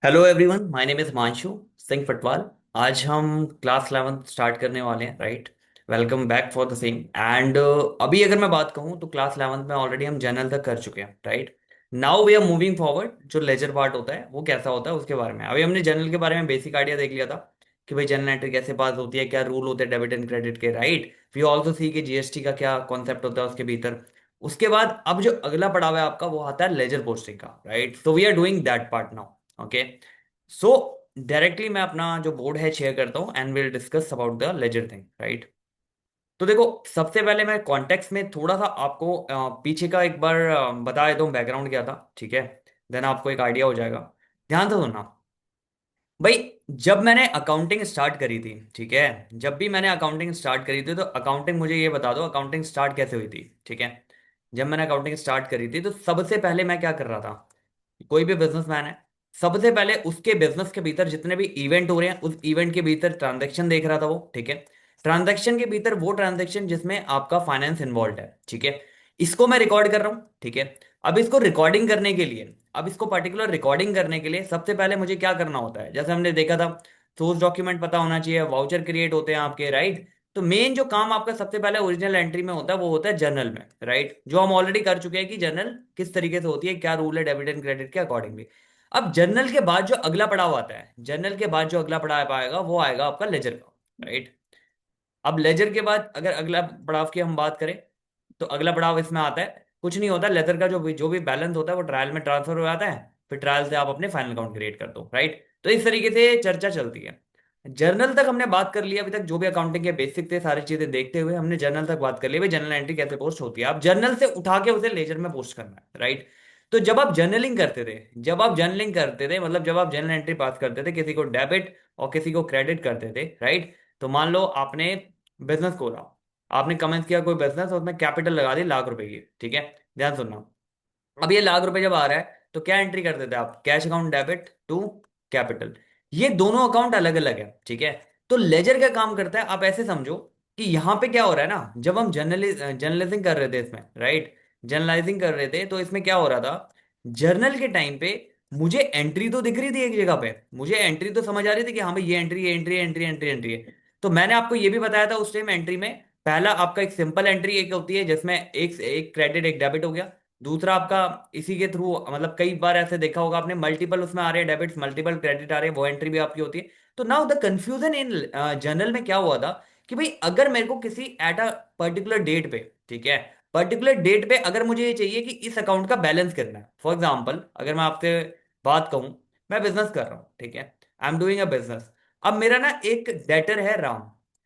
Hello everyone, my name is Manshu Singh Phatwal. आज हम class 11th start करने वाले हैं, right. Welcome back for the same. And अभी अगर मैं बात कहूँ तो क्लास 11th में ऑलरेडी हम जनरल तक कर चुके हैं, right. Now we are moving forward. जो लेजर पार्ट होता है वो कैसा होता है उसके बारे में अभी हमने जनरल के बारे में बेसिक आइडिया देख लिया था कि भाई जनरल एंट्री कैसे पास होती है, क्या रूल होते हैं डेबिट एंड क्रेडिट के, राइट। वी ऑल्सो सी कि जीएसटी का क्या कॉन्सेप्ट होता है उसके भीतर। उसके बाद अब जो अगला पड़ाव है आपका वो आता है लेजर पोस्टिंग का, right. So we are doing that part now, okay. So directly मैं अपना जो बोर्ड है शेयर करता हूँ and will discuss about the ledger thing, right. तो देखो, सबसे पहले मैं कॉन्टेक्स्ट में थोड़ा सा आपको पीछे का एक बार बता देता हूँ बैकग्राउंड क्या था, ठीक है। देन आपको एक आइडिया हो जाएगा। ध्यान से सुनना भाई। जब मैंने अकाउंटिंग स्टार्ट करी थी, ठीक है। जब भी मैंने अकाउंटिंग स्टार्ट करी थी तो अकाउंटिंग, मुझे ये बता दो अकाउंटिंग स्टार्ट कैसे हुई थी, ठीक है। जब मैंने अकाउंटिंग स्टार्ट करी थी तो सबसे पहले मैं क्या कर रहा था। कोई भी बिजनेसमैन है, सबसे पहले उसके बिजनेस के भीतर जितने भी इवेंट हो रहे हैं उस इवेंट के भीतर ट्रांजैक्शन देख रहा था वो, ठीक है। ट्रांजैक्शन के भीतर वो ट्रांजैक्शन जिसमें आपका फाइनेंस इन्वॉल्व है, ठीक है। इसको मैं रिकॉर्ड कर रहा हूं, ठीक है। अब इसको रिकॉर्डिंग करने के लिए, अब इसको पर्टिकुलर रिकॉर्डिंग करने के लिए सबसे पहले मुझे क्या करना होता है, जैसे हमने देखा था सोर्स डॉक्यूमेंट पता होना चाहिए, वाउचर क्रिएट होते हैं आपके, राइट। तो मेन जो काम आपका सबसे पहले ओरिजिनल एंट्री में होता है वो होता है जर्नल में, राइट। जो हम ऑलरेडी कर चुके हैं कि जर्नल किस तरीके से होती है, क्या रूल है डेबिट एंड क्रेडिट के अकॉर्डिंगली। अब जर्नल के बाद जो अगला पड़ाव आता है, जर्नल के बाद जो अगला पड़ाव आएगा वो आएगा आपका लेजर का, राइट। अब लेजर के बाद अगर अगला पड़ाव की हम बात करें तो अगला पड़ाव इसमें आता है, कुछ नहीं होता, लेजर का जो भी बैलेंस होता है वो ट्रायल में ट्रांसफर हो जाता है। फिर ट्रायल से आप अपने फाइनल अकाउंट क्रिएट कर दो, राइट। तो इस तरीके से चर्चा चलती है। जर्नल तक हमने बात कर लिया, अभी तक जो भी अकाउंटिंग के बेसिक थे सारी चीजें देखते हुए हमने जर्नल तक बात कर ली, भाई जर्नल एंट्री कैसे पोस्ट होती है। अब जर्नल से उठा के उसे लेजर में पोस्ट करना है, राइट। तो जब आप जर्नलिंग करते थे मतलब जब आप जर्नल एंट्री पास करते थे, किसी को डेबिट और किसी को क्रेडिट करते थे, राइट। तो मान लो आपने बिजनेस खोला, आपने कमेंस किया कोई बिजनेस और उसमें कैपिटल लगा दी लाख रुपए की, ठीक है। ध्यान सुनना। अब ये लाख रुपए जब आ रहा है तो क्या एंट्री कर देते हैं आप, cash account debit to capital. ये दोनों अकाउंट अलग अलग है, ठीक है। तो लेजर क्या काम करता है, आप ऐसे समझो कि यहां पे क्या हो रहा है ना, जब हम जर्नलाइजिंग कर रहे थे इसमें, राइट। जर्नलाइजिंग कर रहे थे तो इसमें क्या हो रहा था, जर्नल के टाइम पे मुझे एंट्री तो दिख रही थी एक जगह पे, मुझे एंट्री तो समझ आ रही थी कि हाँ भाई ये एंट्री, ये एंट्री, एंट्री, एंट्री, एंट्री है। तो मैंने आपको ये भी बताया था उस टाइम एंट्री में, पहला आपका एक सिंपल एंट्री एक होती है जिसमें एक एक क्रेडिट एक डेबिट हो गया। दूसरा आपका इसी के थ्रू, मतलब कई बार ऐसे देखा होगा आपने, मल्टीपल उसमें आ रहे हैं डेबिट्स, मल्टीपल क्रेडिट आ रहे हैं, वो एंट्री भी आपकी होती है। तो now the confusion in general में क्या हुआ था कि भाई अगर मेरे को किसी एट अ पर्टिकुलर डेट पे, ठीक है, पर्टिकुलर डेट पे अगर मुझे ये चाहिए कि इस अकाउंट का बैलेंस कितना है, फॉर एग्जाम्पल अगर मैं आपसे बात कहूं, मैं बिजनेस कर रहा हूं, ठीक है। I am doing a business. अब मेरा ना एक डेटर है राम,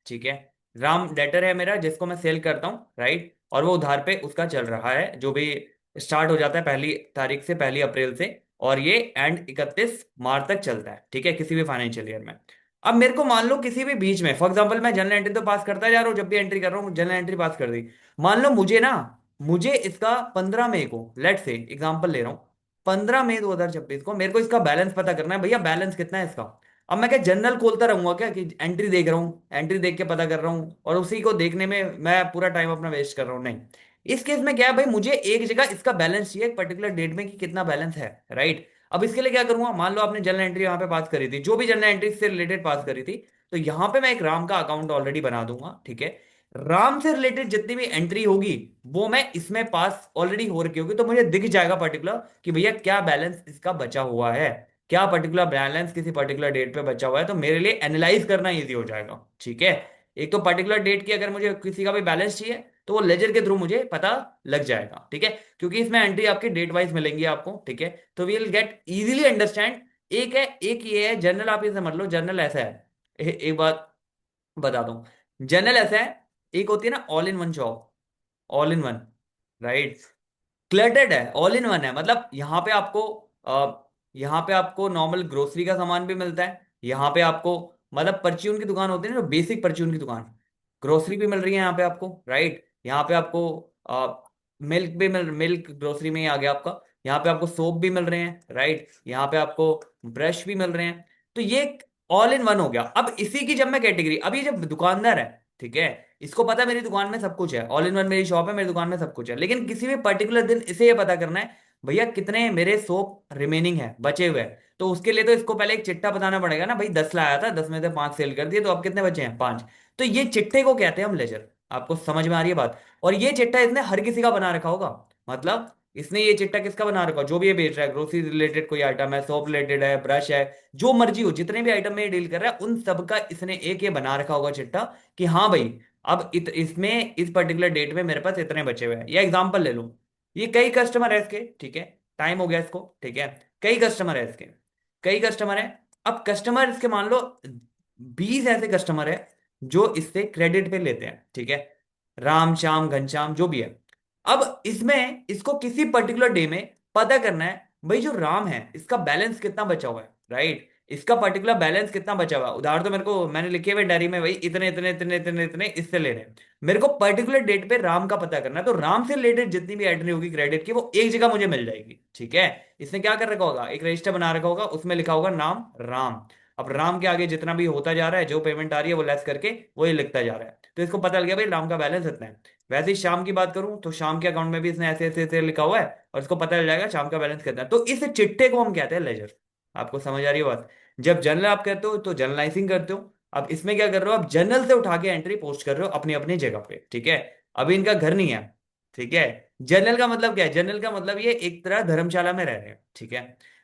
ठीक है। राम डेटर है मेरा जिसको मैं सेल करता हूँ, राइट। और वो उधार पे उसका चल रहा है, जो भी स्टार्ट हो जाता है 1 तारीख से, 1 अप्रैल से, और ये एंड 31 मार्च तक चलता है, ठीक है, किसी भी फाइनेंशियल ईयर में। अब मेरे को मान लो किसी भी बीच में, फॉर एग्जांपल मैं जनरल एंट्री तो पास करता जा रहा हूँ, जब भी एंट्री कर रहा हूँ जनरल एंट्री पास कर दी। मान लो मुझे इसका 15 मई को, लेट से एग्जांपल ले रहा हूँ, 15 मई 2026 को मेरे को इसका बैलेंस पता करना है, भैया बैलेंस कितना है इसका। अब मैं क्या जनरल खोलता रहूंगा क्या कि एंट्री देख रहा हूँ, एंट्री देख के पता कर रहा हूँ और उसी को देखने में मैं पूरा टाइम अपना वेस्ट कर रहा हूँ, नहीं। इस केस में क्या है भाई, मुझे एक जगह इसका बैलेंस चाहिए एक पर्टिकुलर डेट में कि कितना बैलेंस है, राइट। अब इसके लिए क्या करूंगा, मान लो आपने जनरल एंट्री यहाँ पे पास करी थी, जो भी जनरल एंट्री से रिलेटेड पास करी थी, तो यहाँ पे मैं एक राम का अकाउंट ऑलरेडी बना दूंगा, ठीक है। राम से रिलेटेड जितनी भी एंट्री होगी वो मैं इसमें पास ऑलरेडी हो रखी होगी, तो मुझे दिख जाएगा पर्टिकुलर कि भैया क्या बैलेंस इसका बचा हुआ है, क्या पर्टिकुलर बैलेंस किसी पर्टिकुलर डेट पे बचा हुआ है, तो मेरे लिए एनालाइज करना इजी हो जाएगा, ठीक है। एक तो पर्टिकुलर डेट की अगर मुझे किसी का भी बैलेंस चाहिए तो वो लेजर के थ्रू मुझे पता लग जाएगा, ठीक है। क्योंकि इसमें एंट्री आपकी डेट वाइज मिलेंगी आपको, ठीक है। तो we will get easily understand. एक है, एक ये है जर्नल, आप ये समझ लो जर्नल ऐसा है। एक बात बता दूं, जर्नल ऐसा है, एक होती है ना all in one job, all in one, right. Cluttered है, ऑल इन वन है, मतलब यहाँ पे आपको नॉर्मल ग्रोसरी का सामान भी मिलता है, यहाँ पे आपको मतलब परचून की दुकान होती है ना, जो बेसिक परचून की दुकान, ग्रोसरी भी मिल रही है यहाँ पे आपको, राइट। यहाँ पे आपको मिल्क ग्रोसरी में ही आ गया आपका। यहाँ पे आपको सोप भी मिल रहे हैं, राइट। यहाँ पे आपको ब्रश भी मिल रहे हैं। तो ये ऑल इन वन हो गया। अब इसी की जब मैं कैटेगरी, अब ये जब दुकानदार है, ठीक है, इसको पता है मेरी दुकान में सब कुछ है, ऑल इन वन मेरी शॉप है, मेरी दुकान में सब कुछ है, लेकिन किसी भी पर्टिकुलर दिन इसे ये पता करना है भैया कितने मेरे सोप रिमेनिंग है, बचे हुए हैं। तो उसके लिए तो इसको पहले एक चिट्ठा बताना पड़ेगा ना भाई, 10 लाया था, 10 में से 5 सेल कर दिए, तो अब कितने बचे हैं, 5। तो ये चिट्ठे को कहते हैं हम लेजर। आपको समझ में आ रही है बात? और ये चिट्ठा इसने हर किसी का बना रखा होगा। मतलब इसने ये चिट्ठा किसका बना रखा, जो भी ये बेच रहा है, ग्रोसरी रिलेटेड कोई आइटम है, सोप रिलेटेड है, ब्रश है, जो मर्जी हो, जितने भी आइटम में ये डील कर रहा है उन सब का इसने एक ये बना रखा होगा चिट्ठा, कि हाँ भाई अब इसमें इस पर्टिकुलर डेट में मेरे पास इतने बचे हुए हैं। या एग्जांपल ले लो, ये कई कस्टमर है इसके, ठीक है, टाइम हो गया इसको, ठीक है, कई कस्टमर है इसके, कई कस्टमर है। अब कस्टमर इसके मान लो 20 ऐसे कस्टमर है जो इससे क्रेडिट पे लेते हैं, ठीक है, राम श्याम घनश्याम जो भी है। अब इसमें इसको किसी पर्टिकुलर डे में पता करना है भाई जो राम है इसका बैलेंस कितना बचा हुआ है, राइट, इसका पर्टिकुलर बैलेंस कितना बचा हुआ है। उधार तो मेरे को मैंने लिखे हुए डायरी में भाई इतने इतने इतने इतने इतने इससे ले रहे हैं। मेरे को पर्टिकुलर डेट पे राम का पता करना है, तो राम से रिलेटेड जितनी भी एंट्री होगी क्रेडिट की वो एक जगह मुझे मिल जाएगी, ठीक है। इसने क्या कर रखा होगा, एक रजिस्टर बना रखा होगा, उसमें लिखा होगा नाम राम। अब राम के आगे जितना भी होता जा रहा है, जो पेमेंट आ रही है वो लेस करके वो ये लिखता जा रहा है, तो इसको पता लग गया भाई राम का बैलेंस इतना है। वैसे ही शाम की बात करूं तो शाम के अकाउंट में भी इसने ऐसे ऐसे ऐसे लिखा हुआ है, और इसको पता चल जाएगा शाम का बैलेंस कितना है। तो इस चिट्ठे को हम कहते हैं लेजर। आपको समझ आ रही है बात? जब जर्नल आप कहते हो तो जर्नलाइजिंग करते हो। अब इसमें क्या कर रहे हो, आप जर्नल से उठा के एंट्री पोस्ट कर रहे हो अपनी अपनी जगह पे, ठीक है। अभी इनका घर नहीं है, ठीक है। जर्नल का मतलब क्या है, जर्नल का मतलब ये एक तरह धर्मशाला में रह रहे हैं, ठीक है।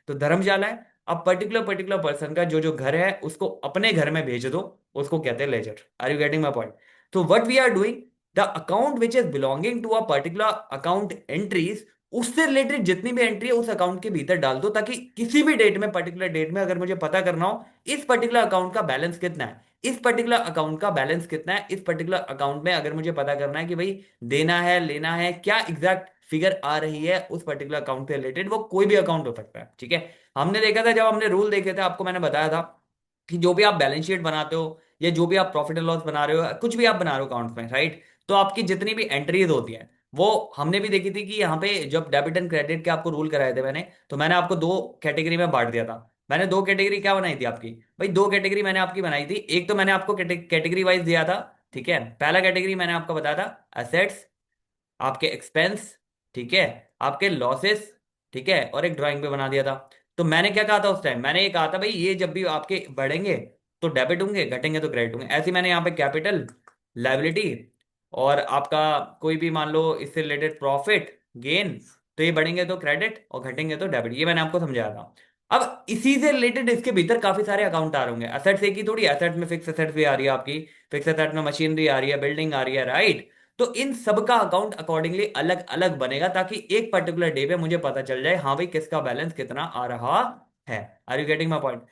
तो धर्मशाला है, अब पर्टिकुलर पर्टिकुलर पर्सन का जो जो घर है उसको अपने घर में भेज दो, उसको कहते हैं ledger. Are you getting my point? तो what we are doing, the account which is belonging to a particular account entries, उससे रिलेटेड जितनी भी एंट्री है उस अकाउंट के भीतर डाल दो, ताकि किसी भी डेट में, पर्टिकुलर डेट में अगर मुझे पता करना हो इस पर्टिकुलर अकाउंट का बैलेंस कितना है, इस पर्टिकुलर अकाउंट का बैलेंस कितना है, इस पर्टिकुलर अकाउंट में अगर मुझे पता करना है कि भाई देना है लेना है, क्या एग्जैक्ट फिगर आ रही है उस पर्टिकुलर अकाउंट से रिलेटेड, वो कोई भी अकाउंट हो सकता है, ठीक है। हमने देखा था, जब हमने रूल देखे थे, आपको मैंने बताया था कि जो भी आप बैलेंस शीट बनाते हो या जो भी आप प्रॉफिट एंड लॉस बना रहे हो, कुछ भी आप बना रहे हो अकाउंट में, राइट, तो आपकी जितनी भी एंट्रीज होती हैं वो हमने भी देखी थी कि यहाँ पे जब डेबिट एंड क्रेडिट के आपको रूल कराए थे मैंने, तो मैंने आपको दो कैटेगरी में बांट दिया था। मैंने दो कैटेगरी क्या बनाई थी आपकी, भाई दो कैटेगरी मैंने आपकी बनाई थी। एक तो मैंने आपको कैटेगरी वाइज दिया था, ठीक है। पहला कैटेगरी मैंने आपको बताया था एसेट्स, आपके एक्सपेंस, ठीक है, आपके लॉसेस, ठीक है, और एक ड्राइंग पे बना दिया था। तो मैंने क्या कहा था उस टाइम, मैंने ये कहा था भाई ये जब भी आपके बढ़ेंगे तो डेबिट होंगे, घटेंगे तो क्रेडिट होंगे। ऐसे ही मैंने यहाँ पे कैपिटल, लायबिलिटी, और आपका कोई भी मान लो इससे रिलेटेड प्रॉफिट गेन, तो ये बढ़ेंगे तो क्रेडिट और घटेंगे तो डेबिट, ये मैंने आपको समझाया था। अब इसी से रिलेटेड इसके भीतर काफी सारे अकाउंट आ रहे होंगे। एसेट्स एक ही थोड़ी, एसेट्स में फिक्स एसेट्स भी आ रही है आपकी, फिक्स एसेट में मशीनरी आ रही है, बिल्डिंग आ रही है, राइट। तो इन सब का अकाउंट अकॉर्डिंगली अलग अलग बनेगा, ताकि एक पर्टिकुलर डे पे मुझे पता चल जाए हाँ भाई किसका बैलेंस कितना आ रहा है। Are you getting my point?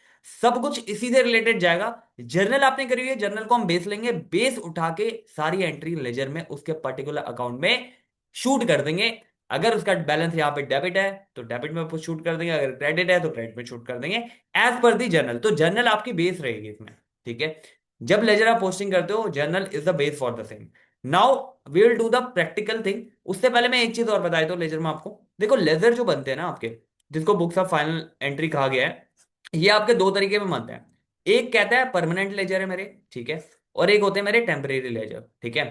सब कुछ इसी से रिलेटेड जाएगा। जर्नल आपने करी हुई है, जर्नल को हम बेस लेंगे, बेस उठा के सारी एंट्री लेजर में उसके पर्टिकुलर अकाउंट में शूट कर देंगे। अगर उसका बैलेंस यहाँ पे डेबिट है तो डेबिट में शूट कर देंगे, अगर क्रेडिट है तो क्रेडिट में शूट कर देंगे, एज पर दी जर्नल। तो जर्नल आपकी बेस रहेगी इसमें, ठीक है। जब लेजर आप पोस्टिंग करते हो, journal is the base for the same. Now we will do the practical thing. उससे पहले मैं एक चीज और बता देता हूँ लेजर में आपको। देखो लेजर जो बनते हैं ना आपके, जिसको बुक्स ऑफ फाइनल एंट्री कहा गया है, ये आपके दो तरीके में बनते हैं। एक कहता है परमानेंट लेजर है मेरे, ठीक है, और एक होते हैं मेरे टेम्परेरी लेजर, ठीक है।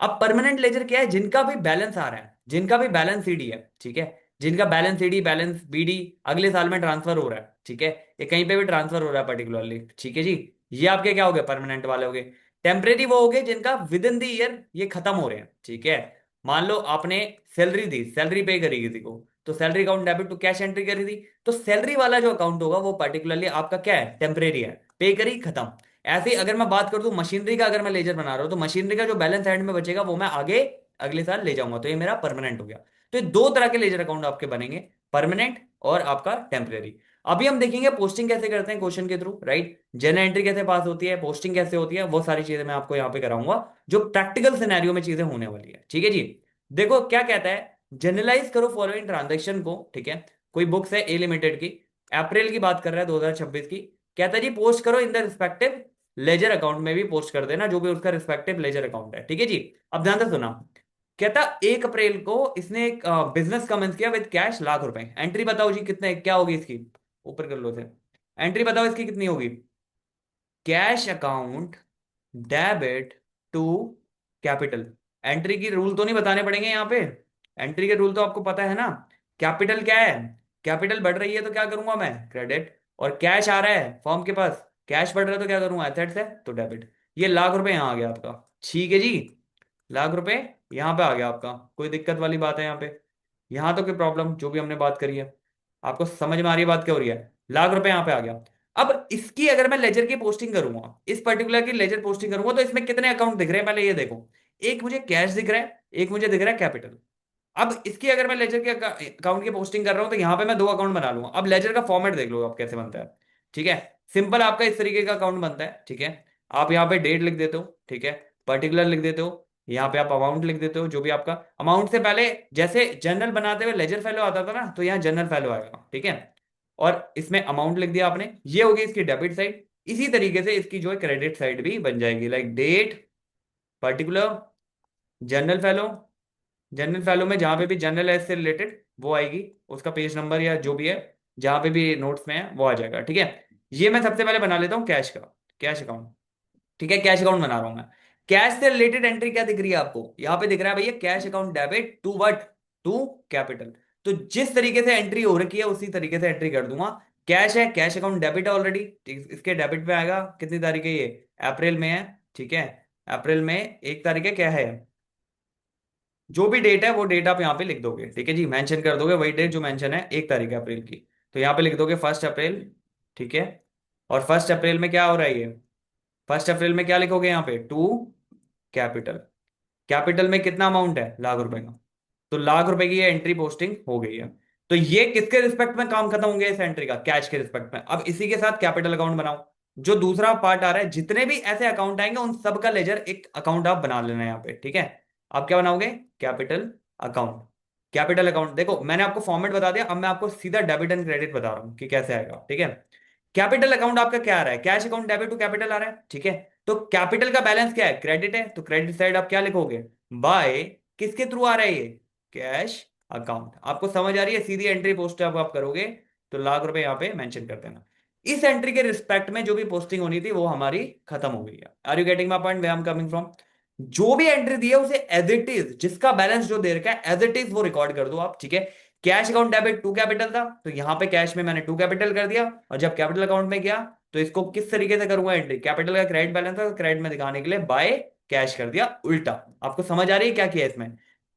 अब परमानेंट लेजर क्या है, जिनका भी बैलेंस आ रहा है, जिनका भी बैलेंस सीडी है, ठीक है, जिनका बैलेंस सीडी बैलेंस बीडी अगले साल में ट्रांसफर हो रहा है, ठीक है, ये कहीं पे भी ट्रांसफर हो रहा है पर्टिकुलरली, ठीक है जी, ये आपके क्या हो गए, परमानेंट वाले हो गए। टेम्परेरी वो हो गए जिनका विद इन द ईयर ये खत्म हो रहे हैं, ठीक है। मान लो आपने सैलरी दी, सैलरी पे करी किसी को, तो salary account debit to cash entry करी थी, तो सैलरी वाला जो अकाउंट होगा वो पर्टिकुलरली आपका क्या है, टेम्परेरी है, पे करी खत्म। ऐसे ही अगर मैं बात कर दूं मशीनरी का, अगर मैं लेजर बना रहा हूं तो मशीनरी का जो बैलेंस एंड में बचेगा वो मैं आगे अगले साल ले जाऊंगा, तो ये मेरा परमानेंट हो गया। तो ये दो तरह के लेजर अकाउंट आपके बनेंगे, परमानेंट और आपका टेम्परेरी। अभी हम देखेंगे पोस्टिंग कैसे करते हैं क्वेश्चन के थ्रू, राइट, जर्नल एंट्री कैसे पास होती है, पोस्टिंग कैसे होती है, वो सारी चीजें मैं आपको यहाँ पे कराऊंगा, जो प्रैक्टिकल सिनेरियो में चीजें होने वाली है, ठीक है जी। देखो क्या कहता है, जनरलाइज करो फॉलोइंग ट्रांजेक्शन को, ठीक है। कोई बुक्स है ए लिमिटेड की, अप्रैल की बात कर रहा है 2026 की, कहता है जी पोस्ट करो in the respective ledger account में भी पोस्ट कर देना जो भी उसका रिस्पेक्टिव लेजर अकाउंट है, ठीक है जी। अब ध्यान से सुना, कहता 1 अप्रैल को इसने एक बिजनेस कमेंस किया विद कैश ₹1,00,000। एंट्री बताओ जी कितने क्या होगी इसकी, ऊपर कर लो थे, एंट्री बताओ इसकी कितनी होगी, cash account debit to capital. Entry की रूल तो नहीं बताने पड़ेंगे यहाँ पे, एंट्री के रूल तो आपको पता है ना। कैपिटल क्या है, कैपिटल बढ़ रही है तो क्या करूंगा मैं, क्रेडिट। और कैश आ रहा है फॉर्म के पास, कैश बढ़ रहा है तो क्या करूंगा, एसेट्स है तो डेबिट। ये ₹1,00,000 यहाँ आ गया आपका। ठीक है जी, ₹1,00,000 यहाँ पे आ गया आपका। कोई दिक्कत वाली बात है यहाँ पे? यहाँ तो कोई प्रॉब्लम, जो भी हमने बात करी है आपको समझ में आ रही है बात क्या हो रही है? ₹1,00,000 यहाँ पे आ गया। अब इसकी अगर मैं लेजर की पोस्टिंग करूंगा, इस पर्टिकुलर की लेजर पोस्टिंग करूंगा, तो इसमें कितने अकाउंट दिख रहे हैं पहले ये देखो। एक मुझे कैश दिख रहा है, एक मुझे दिख रहा है कैपिटल। अब इसकी अगर मैं लेजर के अकाउंट की पोस्टिंग कर रहा हूं तो यहां पे मैं 2 अकाउंट बना लूंगा। अब लेजर का फॉर्मेट देख लो आप कैसे बनता है। ठीक है, सिंपल आपका इस तरीके का अकाउंट बनता है। ठीक है, आप यहाँ पे डेट लिख देते हो, ठीक है, पर्टिकुलर लिख देते हो, यहाँ पे आप अमाउंट लिख देते हो, जो भी आपका अमाउंट से पहले जैसे जनरल बनाते हुए लेजर फैलो आता था ना, तो यहाँ जनरल फैलो आएगा। ठीक है, और इसमें अमाउंट लिख दिया आपने, ये होगी इसकी डेबिट साइड। इसी तरीके से इसकी जो है क्रेडिट साइड भी बन जाएगी, लाइक डेट, पर्टिकुलर, जनरल फैलो। जनरल फैलो में जहां पे भी जनरल एज से रिलेटेड वो आएगी, उसका पेज नंबर या जो भी है जहां पे भी नोट्स में है वो आ जाएगा। ठीक है, ये मैं सबसे पहले बना लेता हूँ कैश का, कैश अकाउंट। ठीक है, कैश अकाउंट बना रहा हूं मैं। कैश से रिलेटेड एंट्री क्या दिख रही है आपको, यहाँ पे दिख रहा है भैया cash account debit to what, to capital. तो जिस तरीके से एंट्री हो रखी है उसी तरीके से एंट्री कर दूंगा। कैश है, कैश अकाउंट डेबिट है ऑलरेडी, इसके डेबिट पे आएगा। कितनी तारीख है ये, अप्रैल में है। ठीक है, अप्रैल में 1 तारीख है, क्या है, जो भी डेट है वो डेट आप यहाँ पे लिख दोगे। ठीक है जी, मेंशन कर दोगे वही डेट जो मेंशन है, 1 तारीख है अप्रैल की। तो यहाँ पे लिख दोगे 1 अप्रैल। ठीक है, और 1 अप्रैल में क्या हो रहा है ये, 1 अप्रैल में क्या लिखोगे यहाँ पे, टू कैपिटल। कैपिटल में कितना अमाउंट है, ₹1,00,000 का। तो ₹1,00,000 की ये एंट्री पोस्टिंग हो गई है। तो ये किसके रिस्पेक्ट में काम खत्म हो गया इस एंट्री का, कैश के रिस्पेक्ट में। अब इसी के साथ कैपिटल अकाउंट बनाओ। जो दूसरा पार्ट आ रहा है, जितने भी ऐसे अकाउंट आएंगे उन सब का लेजर एक अकाउंट आप बना लेना है यहाँ पे। ठीक है, आप क्या बनाओगे, कैपिटल अकाउंट। कैपिटल अकाउंट देखो मैंने आपको फॉर्मेट बता दिया, अब मैं आपको सीधा डेबिट एंड क्रेडिट बता रहा हूँ कि कैसे आएगा। ठीक है, कैपिटल अकाउंट आपका क्या आ रहा है, cash account debit to capital आ रहा है। ठीक है, तो कैपिटल का बैलेंस क्या है, क्रेडिट है, तो क्रेडिट साइड आप क्या लिखोगे, बाय, किसके थ्रू आ रहा है ये, कैश अकाउंट। आपको समझ आ रही है, सीधी एंट्री पोस्ट आप करोगे तो ₹1,00,000 यहाँ पे मेंशन कर देना। इस एंट्री के रिस्पेक्ट में जो भी पोस्टिंग होनी थी वो हमारी खत्म हो गई है। Are you getting my point, way I am coming from? जो भी एंट्री दी है उसे एज इट इज, जिसका बैलेंस जो दे रखा है एज इट इज वो रिकॉर्ड कर दो आप। ठीक है, cash account debit to capital था तो यहाँ पे कैश में मैंने टू कैपिटल कर दिया, और जब कैपिटल अकाउंट में गया तो इसको किस तरीके से करूंगा एंट्री, कैपिटल का क्रेडिट बैलेंस था तो क्रेडिट में दिखाने के लिए बाय कैश कर दिया उल्टा। आपको समझ आ रही है क्या किया इसमें?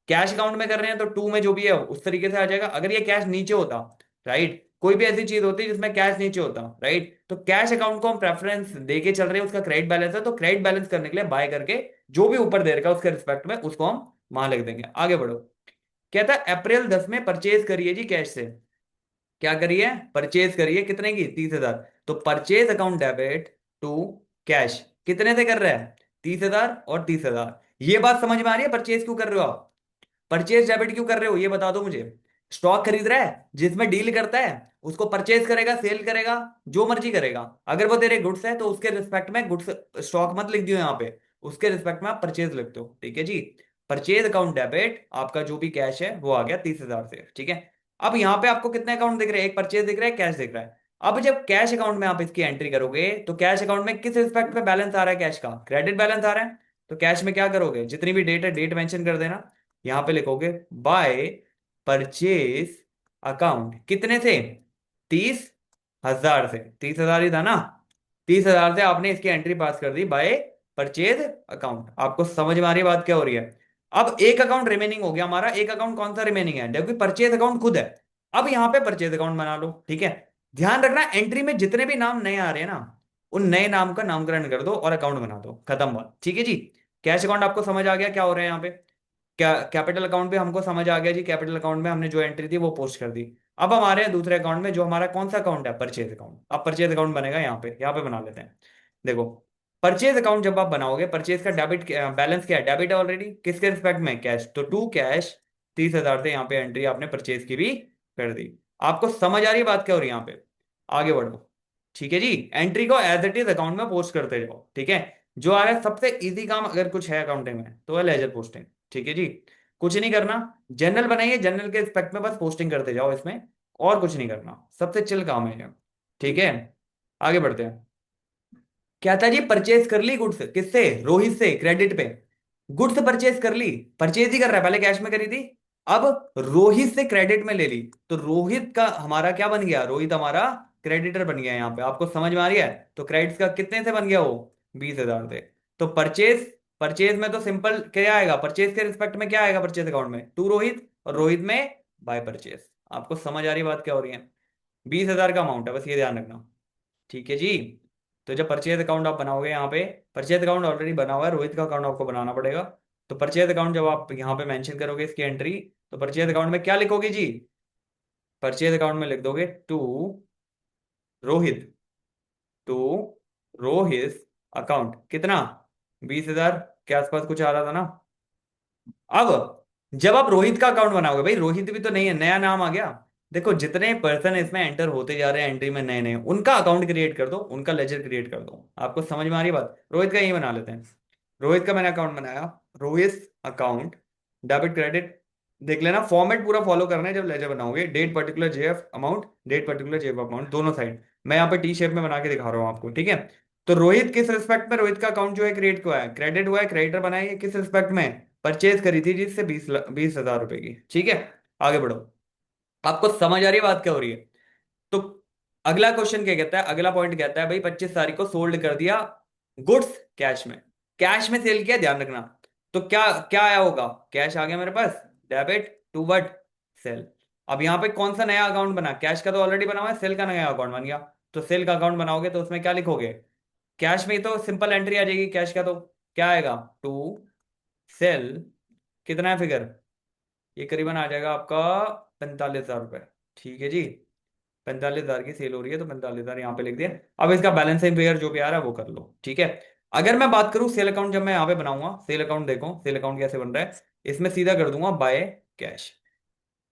कैश अकाउंट में कर रहे हैं तो टू में जो भी है उस तरीके से आ जाएगा। अगर ये कैश नीचे होता, राइट, कोई भी ऐसी चीज होती है जिसमें कैश नीचे होता, राइट, तो कैश अकाउंट को हम प्रेफरेंस देके चल रहे हैं, उसका क्रेडिट बैलेंस है तो क्रेडिट बैलेंस करने के लिए बाय करके जो भी ऊपर दे रखा है उसके रिस्पेक्ट में उसको हम वहां लिख देंगे। आगे बढ़ो। कहता है अप्रैल 10 में परचेज करिए जी कैश से। क्या करिए, परचेज करिए, कितने की, 30,000। तो purchase account debit to cash, कितने से कर रहा है, 30,000 और 30,000। ये बात समझ में आ रही है, परचेज क्यों कर रहे हो आप, परचेज डेबिट क्यों कर रहे हो ये बता दो मुझे। स्टॉक खरीद रहा है, जिसमें डील करता है उसको परचेज करेगा, सेल करेगा, जो मर्जी करेगा। अगर वो तेरे गुड्स है तो उसके रिस्पेक्ट में गुड्स, स्टॉक मत लिख दियो यहाँ पे, उसके रिस्पेक्ट में आप परचेज लिखते हो। ठीक है जी, परचेज अकाउंट डेबिट, आपका जो भी कैश है वो आ गया 30,000 से। ठीक है, अब यहाँ पे आपको कितने अकाउंट दिख रहे हैं, एक परचेज दिख रहा है, कैश दिख रहा है। अब जब कैश अकाउंट में आप इसकी एंट्री करोगे तो कैश अकाउंट में किस रिस्पेक्ट में बैलेंस आ रहा है, कैश का क्रेडिट बैलेंस आ रहा है। तो कैश में क्या करोगे, जितनी भी डेट है डेट मेंशन कर देना, यहां पे लिखोगे बाय परचेज अकाउंट, कितने से, 30,000 से, 30,000 ही था ना, 30,000 से आपने इसकी एंट्री पास कर दी बाय परचेज अकाउंट। आपको समझ में आ रही है बात क्या हो रही है? अब एक अकाउंट रिमेनिंग हो गया हमारा, एक अकाउंट कौन सा रिमेनिंग है, देखो परचेज अकाउंट खुद है। अब यहां पे परचेज अकाउंट बना लो। ठीक है, ध्यान रखना एंट्री में जितने भी नाम नए आ रहे हैं ना, उन नए नाम का नामकरण कर दो और अकाउंट बना दो, खत्म बात। ठीक है जी, कैश अकाउंट आपको समझ आ गया क्या हो रहा है यहाँ पे? क्या कैपिटल अकाउंट भी हमको समझ आ गया जी, कैपिटल अकाउंट में हमने जो एंट्री थी वो पोस्ट कर दी। अब हम आ रहे हैं दूसरे अकाउंट में, जो हमारा कौन सा अकाउंट है, परचेज अकाउंट। अब परचेज अकाउंट बनेगा यहाँ पे बना लेते हैं। देखो, परचेज अकाउंट जब आप बनाओगे, परचेज का डेबिट बैलेंस क्या है, डेबिट है ऑलरेडी, किसके रिस्पेक्ट में, कैश, तो टू कैश, 30,000 से यहाँ पे एंट्री आपने परचेज की भी कर दी। आपको समझ आ रही है बात क्या हो रही है यहाँ पे? आगे बढ़ो। ठीक है जी, एंट्री को एज इट इज अकाउंट में पोस्ट करते जाओ। ठीक है, जो आ रहा है सबसे इजी काम अगर कुछ है अकाउंटिंग में तो है लेजर पोस्टिंग। ठीक है जी, कुछ नहीं करना, जनरल बनाइए, जनरल के रिस्पेक्ट में बस पोस्टिंग करते जाओ इसमें, और कुछ नहीं करना, सबसे चिल काम है ये। ठीक है, आगे बढ़ते हैं। क्या था जी, परचेज कर ली गुड्स, किससे, रोहित से, क्रेडिट पे। गुड्स परचेज कर ली, परचेज ही कर रहा है, पहले कैश में करी थी, अब रोहित से क्रेडिट में ले ली, तो रोहित का हमारा क्या बन गया, रोहित हमारा क्रेडिटर बन गया। यहाँ पे आपको समझ में आ रही है। तो क्रेडिट का कितने से बन गया वो, 20,000 से। तो परचेज, परचेज में तो सिंपल क्या आएगा, परचेज के रिस्पेक्ट में क्या आएगा, परचेज अकाउंट में टू रोहित, और रोहित में बाय परचेज। आपको समझ आ रही बात क्या हो रही है। 20,000 का अमाउंट है, बस ये ध्यान रखना। ठीक है जी। तो जब परचेज अकाउंट आप बनाओगे यहाँ पे, परचेज अकाउंट ऑलरेडी बना हुआ है, रोहित का अकाउंट आपको बनाना पड़ेगा। तो परचेज अकाउंट जब आप यहाँ पे मेंशन करोगे इसकी एंट्री, तो परचेज अकाउंट में क्या लिखोगे जी, परचेज अकाउंट में लिख दोगे to Rohit, to Rohit account कितना, 20,000 के आसपास कुछ आ रहा था ना। अब जब आप रोहित का अकाउंट बनाओगे, भाई रोहित भी तो नहीं है, नया नाम आ गया। देखो जितने पर्सन इसमें एंटर होते जा रहे हैं एंट्री में नए नए, उनका अकाउंट क्रिएट कर दो, उनका लेजर क्रिएट कर दो। आपको समझ में आ रही बात। रोहित का यही बना लेते हैं। रोहित का मैंने अकाउंट बनाया, रोहित अकाउंट, डेबिट क्रेडिट। देख लेना फॉर्मेट पूरा फॉलो करना है जब लेजर बनाओगे, date particular JF amount, date particular JF amount दोनों साइड। मैं यहाँ पे टी शेप में बना के दिखा रहा हूँ आपको, ठीक है। तो रोहित किस रिस्पेक्ट में, रोहित का अकाउंट जो है क्रिएट हुआ है, क्रेडिट हुआ है, क्रेडिटर बनाया है, किस रिस्पेक्ट में, परचेज करी थी जिससे 20,000 रुपए की। ठीक है, आगे बढ़ो। आपको समझ आ रही है बात क्या हो रही है। तो अगला क्वेश्चन क्या कहता है, अगला पॉइंट कहता है भाई 25 तारीख को सोल्ड कर दिया गुड्स कैश में, कैश में सेल किया, ध्यान रखना। तो क्या क्या आया होगा, कैश आ गया मेरे पास, डेबिट टू वट, सेल। अब यहाँ पे कौन सा नया अकाउंट बना, कैश का तो ऑलरेडी बना हुआ है, सेल का नया अकाउंट बन गया। तो सेल का अकाउंट बनाओगे तो उसमें क्या लिखोगे, कैश में तो सिंपल एंट्री आ जाएगी, कैश का तो क्या आएगा, टू सेल, कितना है फिगर, ये करीबन आ जाएगा आपका 45,000 रुपये। ठीक है जी, 45,000 की सेल हो रही है, तो 45,000 यहाँ पे लिख दिया। अब इसका बैलेंसिंग फिगर जो भी आ रहा है वो कर लो, ठीक है। अगर मैं बात करूं सेल अकाउंट, जब मैं यहाँ पे बनाऊंगा सेल अकाउंट, देखो सेल अकाउंट कैसे बन रहा है, इसमें सीधा कर दूंगा बाय कैश।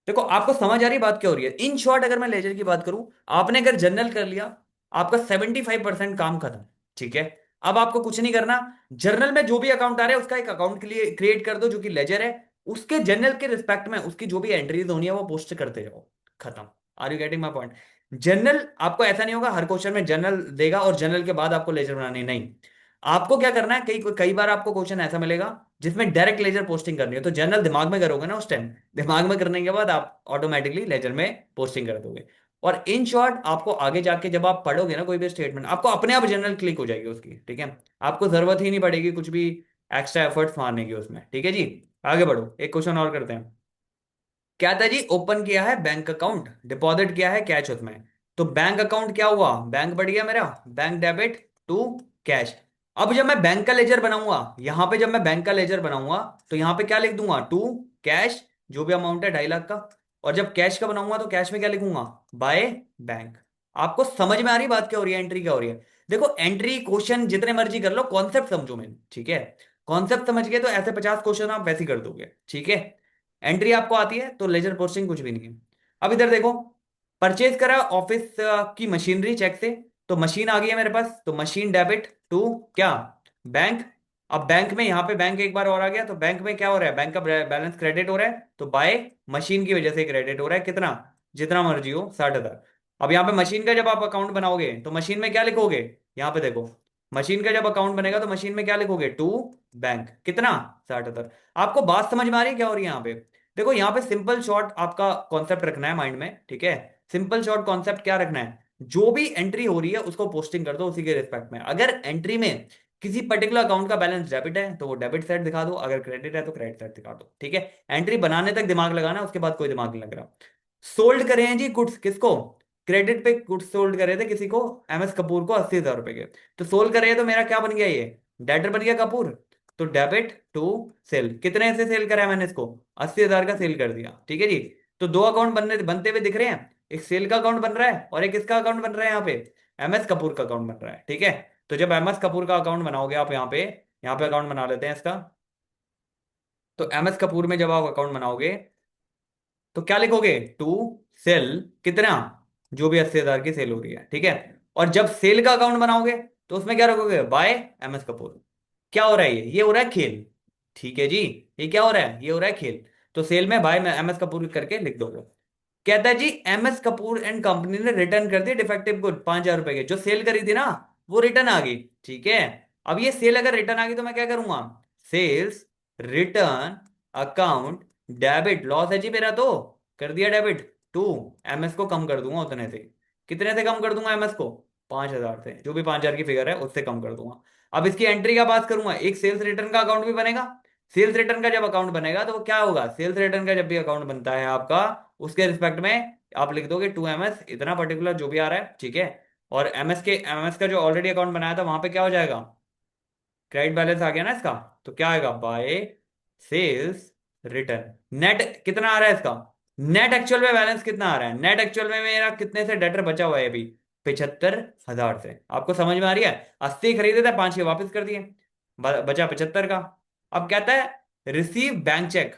देखो आपको समझ आ रही बात क्या हो रही है। इन शॉर्ट अगर मैं लेजर की बात करूं, आपने अगर जनरल कर लिया, आपका 75% काम खत्म। ठीक है, अब आपको कुछ नहीं करना। जर्नल में जो भी अकाउंट आ रहा है उसका एक अकाउंट के लिए क्रिएट कर दो जो कि लेजर है, उसके जनरल के रिस्पेक्ट में उसकी जो भी एंट्रीज होनी है वो पोस्ट करते जाओ, खत्म। Are you getting my point. Journal आपको ऐसा नहीं होगा हर क्वेश्चन में जनरल देगा और जनरल के बाद आपको लेजर बनानी, नहीं। आपको क्या करना है, कई कई बार आपको क्वेश्चन ऐसा मिलेगा जिसमें डायरेक्ट लेजर पोस्टिंग करनी है, तो जनरल दिमाग में करोगे ना उस टाइम, दिमाग में करने के बाद आप ऑटोमेटिकली लेजर में पोस्टिंग कर दोगे। और इन शॉर्ट आपको आगे जाके जब आप पढ़ोगे ना कोई भी स्टेटमेंट, आपको अपने आप जनरल क्लिक हो जाएगी उसकी, ठीक है। आपको जरूरत ही नहीं पड़ेगी कुछ भी एक्स्ट्रा एफर्ट्स मारने की उसमें, ठीक है जी। आगे बढ़ो, एक क्वेश्चन और करते हैं। क्या था जी, ओपन किया है बैंक अकाउंट, डिपॉजिट किया है कैश उसमें। तो बैंक अकाउंट क्या हुआ, बैंक बढ़ गया मेरा, बैंक डेबिट टू कैश। अब जब मैं बैंक का लेजर बनाऊंगा, यहां पे जब मैं बैंक का लेजर बनाऊंगा, तो यहां पे क्या लिख दूंगा, टू कैश, जो भी अमाउंट है 2.5 लाख का। और जब कैश का बनाऊंगा तो कैश में क्या लिखूंगा, बाय बैंक। आपको समझ में आ रही बात क्या हो रही है, एंट्री क्या हो रही है। देखो एंट्री क्वेश्चन जितने मर्जी कर लो, कॉन्सेप्ट समझो मैं, ठीक है। कॉन्सेप्ट समझ गए तो ऐसे 50 क्वेश्चन आप वैसे ही कर दोगे, ठीक है। एंट्री आपको आती है तो लेजर पोस्टिंग कुछ भी नहीं है। अब इधर देखो, परचेज करा ऑफिस की मशीनरी चेक से, तो मशीन आ गई है मेरे पास, तो मशीन डेबिट टू क्या, बैंक। अब बैंक में यहाँ पे बैंक एक बार और आ गया, तो बैंक में क्या हो रहा है, बैंक का बैलेंस क्रेडिट हो रहा है, तो बाय मशीन की वजह से क्रेडिट हो रहा है, कितना, जितना मर्जी हो, 60,000। अब यहाँ पे मशीन का जब आप अकाउंट बनाओगे तो मशीन में क्या लिखोगे, यहाँ पे देखो, मशीन का जब अकाउंट बनेगा तो मशीन में क्या लिखोगे, टू बैंक, कितना, 60,000। आपको बात समझ में आ रही है क्या हो रही है यहाँ पे। देखो यहाँ पे सिंपल शॉर्ट आपका कॉन्सेप्ट रखना है माइंड में, ठीक है। सिंपल शॉर्ट कॉन्सेप्ट क्या रखना है, जो भी एंट्री हो रही है उसको पोस्टिंग कर दो उसी के रिस्पेक्ट में। अगर एंट्री में किसी पर्टिकुलर अकाउंट का बैलेंस डेबिट है तो वो डेबिट साइड दिखा दो, अगर क्रेडिट है तो क्रेडिट साइड दिखा दो, ठीक है। एंट्री बनाने तक दिमाग लगाना, उसके बाद कोई दिमाग नहीं लग रहा। सोल्ड करे हैं जी गुड्स, किसको, क्रेडिट पे गुड्स सोल्ड करे थे किसी को, एमएस कपूर को 80,000 रुपए के। तो सोल्ड करे हैं तो मेरा क्या बन गया, ये डेटर बन गया कपूर। तो डेबिट टू सेल, कितने से सेल करा है मैंने इसको, 80,000 का सेल कर दिया, ठीक है जी। तो दो अकाउंट बनने बनते हुए दिख रहे हैं, एक सेल का अकाउंट बन रहा है और एक इसका अकाउंट बन रहा है यहाँ पे, एमएस कपूर का अकाउंट बन रहा है, ठीक है। तो जब एमएस कपूर का अकाउंट बनाओगे आप यहाँ पे अकाउंट बना लेते हैं इसका। तो एमएस कपूर में जब आप अकाउंट बनाओगे तो क्या लिखोगे, टू सेल, कितना, जो भी 80,000 की सेल हो रही है, ठीक है। और जब सेल का अकाउंट बनाओगे तो उसमें क्या रखोगे, बाय एमएस कपूर। क्या हो रहा है, ये हो रहा है खेल, ठीक है जी। ये क्या हो रहा है, ये हो रहा है खेल। तो सेल में बाय एमएस कपूर करके लिख दोगे। कहता है जी एमएस कपूर एंड कंपनी ने रिटर्न कर दी डिफेक्टिव गुड 5,000 रुपए के, जो सेल करी थी ना वो रिटर्न आ गई, ठीक है। अब ये सेल अगर रिटर्न आ गई तो मैं क्या करूंगा, sales return account debit loss है जी मेरा, तो कर दिया डेबिट टू, एमएस को कम कर दूंगा उतने से। कितने से कम कर दूंगा एमएस को? 5,000 से, जो भी 5,000 की फिगर है उससे कम कर दूंगा। अब इसकी एंट्री का बात करूंगा, एक सेल्स रिटर्न का अकाउंट भी बनेगा। सेल्स रिटर्न का जब अकाउंट बनेगा तो वो क्या होगा, सेल्स रिटर्न का जब भी अकाउंट बनता है आपका, उसके रिस्पेक्ट में आप लिख दोगे टू एमएस इतना पर्टिकुलर जो भी आ रहा है, ठीक है। और एमएस का जो ऑलरेडी अकाउंट बनाया था वहां पे क्या हो जाएगा, क्रेडिट बैलेंस आ गया ना इसका, तो क्या आएगा, बाय सेल्स रिटर्न। नेट कितना आ रहा है इसका, नेट एक्चुअल में बैलेंस कितना आ रहा है, नेट एक्चुअल में मेरा कितने से डेटर बचा हुआ है अभी, 75,000 से। आपको समझ में आ रही है, 80 खरीदे थे, 5 के वापस कर दिए, बचा 75 का। अब कहता है receive bank cheque,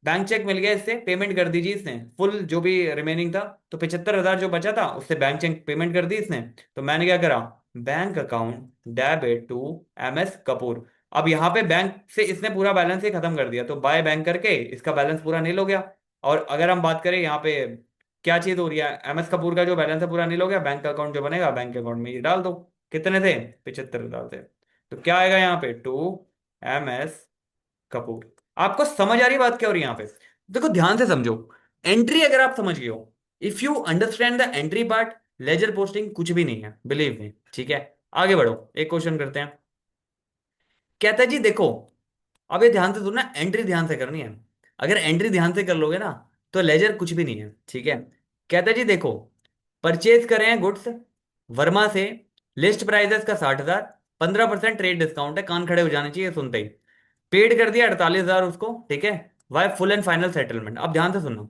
bank cheque मिल गया, इससे पेमेंट कर दीजिए इसने फुल जो भी रिमेनिंग था। तो 75,000 जो बचा था उससे बैंक चेक पेमेंट कर दी इसने। तो मैंने क्या करा, bank account debit to MS Kapoor. अब यहाँ पे बैंक से इसने पूरा बैलेंस ही खत्म कर दिया, तो बाय बैंक करके इसका बैलेंस पूरा नील हो गया। और अगर हम बात करें यहाँ पे क्या चीज हो रही है, एमएस कपूर का जो बैलेंस है पूरा नील हो गया, बैंक अकाउंट जो बनेगा बैंक अकाउंट में ये डाल दो। कितने थे, 75,000 थे। तो क्या आएगा यहाँ पे, टू एमएस कपूर। आपको समझ आ रही बात क्या हो रही है यहाँ पे? देखो ध्यान से समझो, एंट्री अगर आप समझ गए हो, if you understand the entry part, ledger posting कुछ भी नहीं है, बिलीव मी, ठीक है। आगे बढ़ो, एक क्वेश्चन करते हैं। कहता है जी देखो, अब ये ध्यान से सुनना, एंट्री ध्यान से करनी है। अगर एंट्री ध्यान से कर लोगे ना तो लेजर कुछ भी नहीं है, ठीक है। कहता है जी देखो, परचेज करें हैं गुड्स वर्मा से, लिस्ट प्राइसेस का 60,000, 15% ट्रेड डिस्काउंट है, कान खड़े हो जाने चाहिए सुनते ही। पेड कर दिया 48,000 उसको, ठीक है। Why full and final settlement. अब ध्यान से सुनना,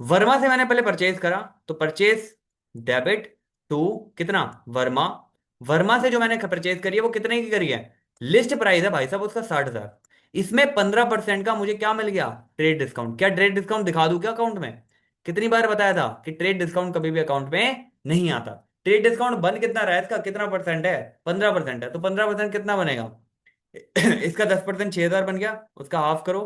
वर्मा से मैंने पहले परचेज करा, तो परचेज डेबिट टू कितना, वर्मा। वर्मा से जो मैंने परचेज करी है वो कितने की करी है, लिस्ट प्राइस है भाई साहब उसका 60,000। इसमें 15% का मुझे क्या मिल गया, ट्रेड डिस्काउंट। क्या ट्रेड डिस्काउंट दिखा दूं क्या अकाउंट में? कितनी बार बताया था कि ट्रेड डिस्काउंट कभी भी अकाउंट में नहीं आता। ट्रेड डिस्काउंट बन कितना रहा है इसका, कितना परसेंट है, 15% है, तो 15% कितना बनेगा, इसका 10% 6,000 बन गया, उसका हाफ करो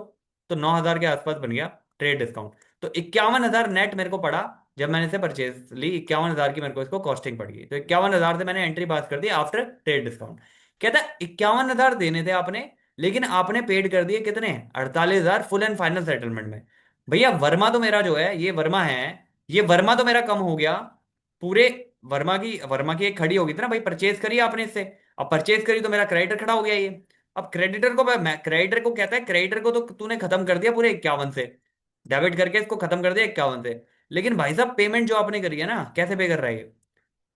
तो 9,000 के आसपास बन गया ट्रेड डिस्काउंट। तो 51,000 नेट मेरे को पड़ा जब मैंने इसे परचेज ली, 51,000 की मेरे को इसको कॉस्टिंग पड़ गई। तो 51,000 से मैंने एंट्री पास कर दी आफ्टर ट्रेड डिस्काउंट। कहता है 51,000 देने थे आपने, लेकिन आपने पेड कर दिए कितने, 48,000 फुल एंड फाइनल सेटलमेंट में। भैया वर्मा तो मेरा जो है, ये वर्मा है, ये वर्मा तो मेरा कम हो गया पूरे। वर्मा की एक खड़ी होगी थी ना भाई, परचेज करी आपने इससे। अब परचेज करी तो मेरा क्रेडिटर खड़ा हो गया ये। अब क्रेडिटर को मैं क्रेडिटर को कहता है, क्रेडिटर को तो तूने खत्म कर दिया पूरे 51 से, डेबिट करके इसको खत्म कर दिया 51 से। लेकिन भाई साहब पेमेंट जो आपने करी है ना, कैसे पे कर रहा है ये,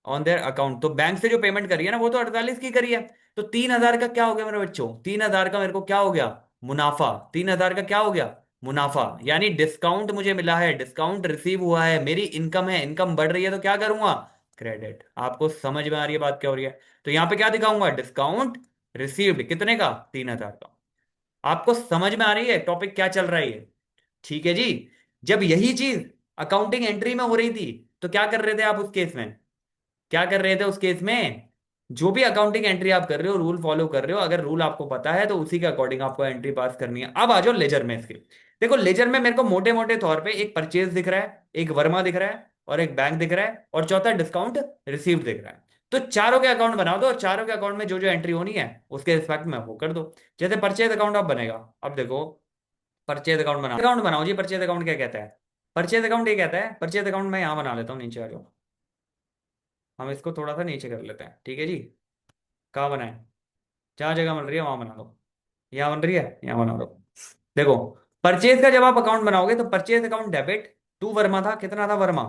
ऑन देयर अकाउंट। तो बैंक से जो पेमेंट करी है ना वो तो 48 की करी है। तो 3,000 का क्या हो गया मेरे बच्चों, 3,000 का मेरे को क्या हो गया, मुनाफा। 3,000 का क्या हो गया, मुनाफा। यानी डिस्काउंट मुझे मिला है, डिस्काउंट रिसीव हुआ है, मेरी इनकम है, इनकम बढ़ रही है, तो क्या करूंगा, क्रेडिट। आपको समझ में आ रही है बात क्या हो रही है? तो यहां पे क्या दिखाऊंगा, डिस्काउंट रिसीव्ड कितने का, 3,000 का। आपको समझ में आ रही है टॉपिक क्या चल रहा है ये? ठीक है जी। जब यही चीज अकाउंटिंग एंट्री में हो रही थी तो क्या कर रहे थे आप उस केस में, क्या कर रहे थे उस केस में, जो भी अकाउंटिंग एंट्री आप कर रहे हो रूल फॉलो कर रहे हो, अगर रूल आपको पता है तो उसी के अकॉर्डिंग आपको एंट्री पास करनी है। अब आ जाओ लेजर में इसके। देखो लेजर में मेरे को मोटे मोटे तौर पे एक परचेज दिख रहा है, एक वर्मा दिख रहा है, और एक बैंक दिख रहा है, और चौथा डिस्काउंट रिसीव्ड दिख रहा है। तो चारों के अकाउंट बना दो, और चारों के अकाउंट में जो जो एंट्री होनी है उसके रिस्पेक्ट में वो कर दो। जैसे परचेज अकाउंट अब बनेगा, अब देखो, परचेज अकाउंट बनाओ जी। परचेज अकाउंट क्या कहता है, परचेज अकाउंट ये कहता है, परचेज अकाउंट मैं यहाँ बना लेता हूँ, नीचे आ जाओ, हम इसको थोड़ा सा नीचे कर लेते हैं, ठीक है जी। कहाँ बनाए, जहाँ जगह बन रही है वहां बना लो। यहाँ बन रही है, यहाँ बना लो। देखो, परचेज का जब आप अकाउंट बनाओगे तो purchase account debit to Verma था, कितना था वर्मा,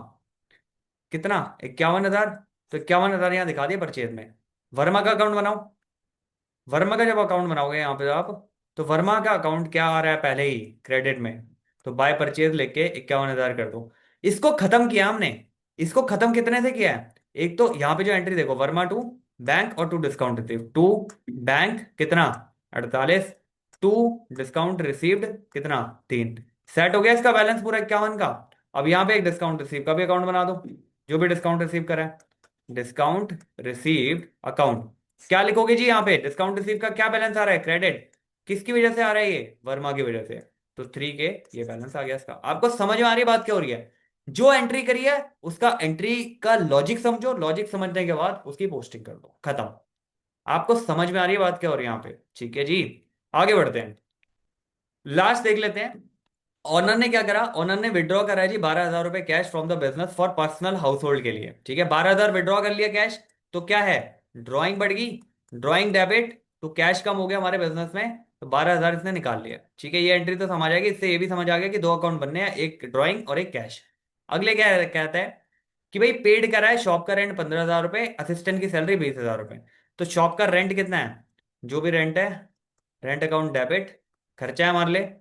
कितना, 51,000। तो 51,000 यहाँ दिखा दिया परचेज में। वर्मा का अकाउंट बनाओ, वर्मा का जब अकाउंट बनाओगे यहाँ पे आप, तो वर्मा का अकाउंट क्या आ रहा है पहले ही, क्रेडिट में। तो बाय परचेज लेके 51,000 कर दो। इसको खत्म किया हमने, इसको खत्म कितने से किया है, एक तो यहाँ पे जो एंट्री देखो, वर्मा टू बैंक और to discount receive, to bank कितना, 48, टू डिस्काउंट रिसीव्ड कितना, 3। सेट हो गया इसका बैलेंस पूरा 51 का। अब यहाँ पे एक डिस्काउंट रिसीव का भी अकाउंट बना दो, जो भी डिस्काउंट रिसीव करा है, डिस्काउंट रिसीव्ड अकाउंट। क्या लिखोगे जी यहाँ पे, डिस्काउंट रिसीव का क्या बैलेंस आ रहा है, क्रेडिट। किसकी वजह से आ रहा है ये, वर्मा की वजह से। तो 3 के ये बैलेंस आ गया इसका। आपको समझ में आ रही है बात क्या हो रही है? जो एंट्री करी है उसका एंट्री का लॉजिक समझो, लॉजिक समझने के बाद उसकी पोस्टिंग कर दो, खत्म। आपको समझ में आ रही है बात क्या हो रही है यहाँ पे, ठीक है जी। आगे बढ़ते हैं, लास्ट देख लेते हैं। ऑनर ने क्या करा, ऑनर ने विड्रॉ करा है जी 12,000 रुपए cash from the business for personal house hold के लिए, ठीक है। 12,000 विड्रॉ कर लिया कैश, तो क्या है, ड्रॉइंग बढ़ गई, ड्रॉइंग डेबिट, तो कैश कम हो गया हमारे बिजनेस में, तो 12,000 इसने निकाल लिया, ठीक है। ये एंट्री तो समझ आ गई, इससे ये भी समझ आ गया कि दो अकाउंट बनने हैं, एक ड्रॉइंग और एक कैश। अगले क्या कहता है कि भाई पेड करा है शॉप का रेंट 15,000 रुपए, असिस्टेंट की सैलरी 20,000 रुपए। तो शॉप का रेंट कितना है, जो भी रेंट है, रेंट अकाउंट डेबिट, खर्चा है हमारे लिए,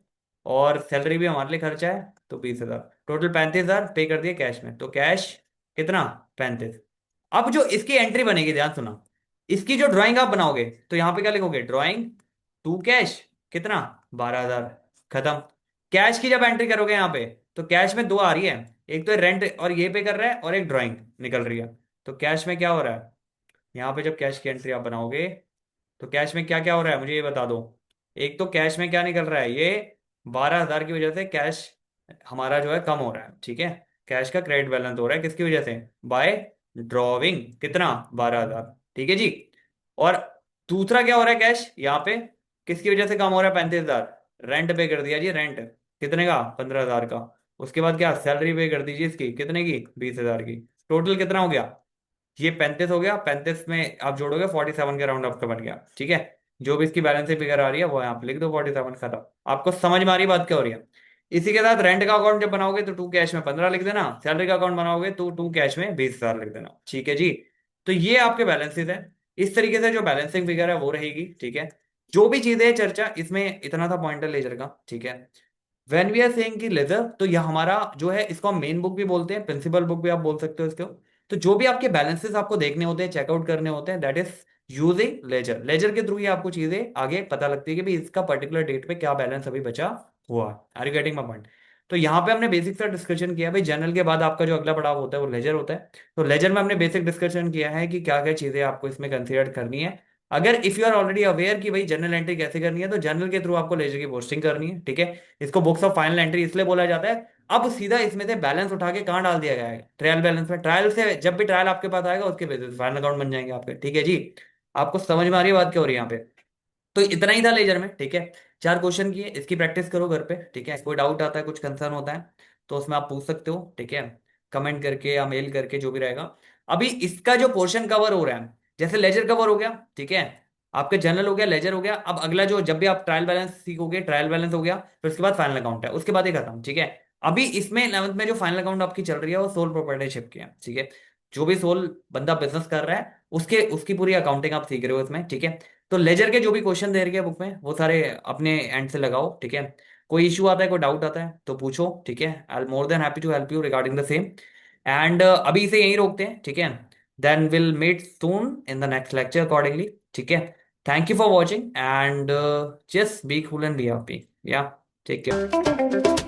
और सैलरी भी हमारे लिए खर्चा है, तो 20,000, टोटल 35,000 पे कर दिए कैश में। तो कैश कितना, 35। अब जो इसकी एंट्री बनेगी, ध्यान सुना, इसकी जो ड्राइंग आप बनाओगे तो यहां पे क्या लिखोगे, ड्राइंग टू कैश कितना, 12,000, खत्म। कैश की जब एंट्री करोगे यहाँ पे, तो कैश में दो आ रही है, एक तो रेंट और ये पे कर रहा है, और एक ड्राइंग निकल रही है। तो कैश में क्या हो रहा है, यहाँ पे जब कैश की एंट्री आप बनाओगे, तो कैश में क्या क्या हो रहा है मुझे ये बता दो। एक तो कैश में क्या निकल रहा है, ये 12,000 की वजह से कैश हमारा जो है कम हो रहा है, ठीक है। कैश का क्रेडिट बैलेंस हो रहा है किसकी वजह से, बाय ड्रॉविंग, कितना, 12,000, ठीक है जी। और दूसरा क्या हो रहा है, कैश यहाँ पे किसकी वजह से कम हो रहा है, 35,000, रेंट पे कर दिया जी, रेंट कितने का, 15,000 का। उसके बाद क्या, सैलरी पे कर दीजिए इसकी, कितने की, 20,000 की। टोटल कितना हो गया, ये 35 हो गया, 35 में आप जोड़ोगे 47 के राउंड अप का बन गया, ठीक है। जो भी इसकी बैलेंस फिगर आ रही है वो यहाँ पे लिख दो, 47 खत्म। आपको समझ में आ रही बात क्या हो रही है। इसी के साथ रेंट का अकाउंट जब बनाओगे तो टू कैश में 15 लिख देना, सैलरी का अकाउंट बनाओगे तो टू कैश में 20,000 लिख देना, ठीक है जी। तो ये आपके बैलेंसेस है। इस तरीके से जो बैलेंसिंग फिगर है वो रहेगी, ठीक है। जो भी चीजें चर्चा इसमें, इतना था पॉइंटर लेजर का, ठीक है। वेन वी आर सेइंग कि लेजर, तो यह हमारा जो है, इसको हम मेन बुक भी बोलते हैं, प्रिंसिपल बुक भी आप बोल सकते हो इसको। तो जो भी आपके बैलेंसेस आपको देखने होते हैं, चेकआउट करने होते हैं, that is using ledger. Ledger के थ्रू ही आपको चीजें आगे पता लगती है कि भाई इसका पर्टिकुलर डेट पे क्या बैलेंस अभी बचा हुआ। Are you getting my point. तो यहाँ पे हमने बेसिक सा डिस्कशन किया भाई, जनरल के बाद आपका जो अगला पड़ाव होता है वो लेजर होता है। तो लेजर में हमने बेसिक डिस्कशन किया है कि क्या क्या चीजें आपको इसमें कंसिडर करनी है। अगर if you are already aware कि भाई जनरल एंट्री कैसे करनी है, तो जनरल के थ्रू आपको लेजर की पोस्टिंग करनी है, ठीक है। इसको बुक्स ऑफ फाइनल एंट्री इसलिए बोला जाता है। अब सीधा इसमें से बैलेंस उठा के कहाँ डाल दिया गया है, ट्रायल बैलेंस में। ट्रायल से जब भी ट्रायल आपके पास आएगा उसके बेसिस फाइनल अकाउंट बन जाएंगे आपके, ठीक है जी। आपको समझ में आ रही है बात क्या हो रही है यहाँ पे। तो इतना ही था लेजर में, ठीक है। चार क्वेश्चन किए, इसकी प्रैक्टिस करो घर पे, ठीक है। कोई डाउट आता है, कुछ कंसर्न होता है, तो उसमें आप पूछ सकते हो, ठीक है। कमेंट करके या मेल करके, जो भी रहेगा। अभी इसका जो पोर्शन कवर हो रहा है, जैसे लेजर कवर हो गया, ठीक है। आपके जनरल हो गया, लेजर हो गया। अब अगला जो, जब भी आप ट्रायल बैलेंस सीखोगे, ट्रायल बैलेंस हो गया, फिर उसके बाद फाइनल अकाउंट है, उसके बाद ही खत्म, ठीक है। अभी इसमें 11th में जो फाइनल अकाउंट आपकी चल रही है वो सोल प्रोप्राइटरशिप की है, ठीक है। जो भी सोल बंदा बिजनेस कर रहा है उसके, उसकी पूरी अकाउंटिंग आप सीख रहे हो इसमें, ठीक है। तो लेजर के जो भी क्वेश्चन दे रही है बुक में, वो सारे अपने एंड से लगाओ, ठीक है। कोई इशू आता है, कोई डाउट आता है तो पूछो, ठीक है। I am more than happy to help you regarding the same. And अभी इसे यहीं रोकते हैं, ठीक है। Then will meet soon in the next lecture accordingly, ठीक है। Thank you for watching and just be cool and be happy, या टेक केयर।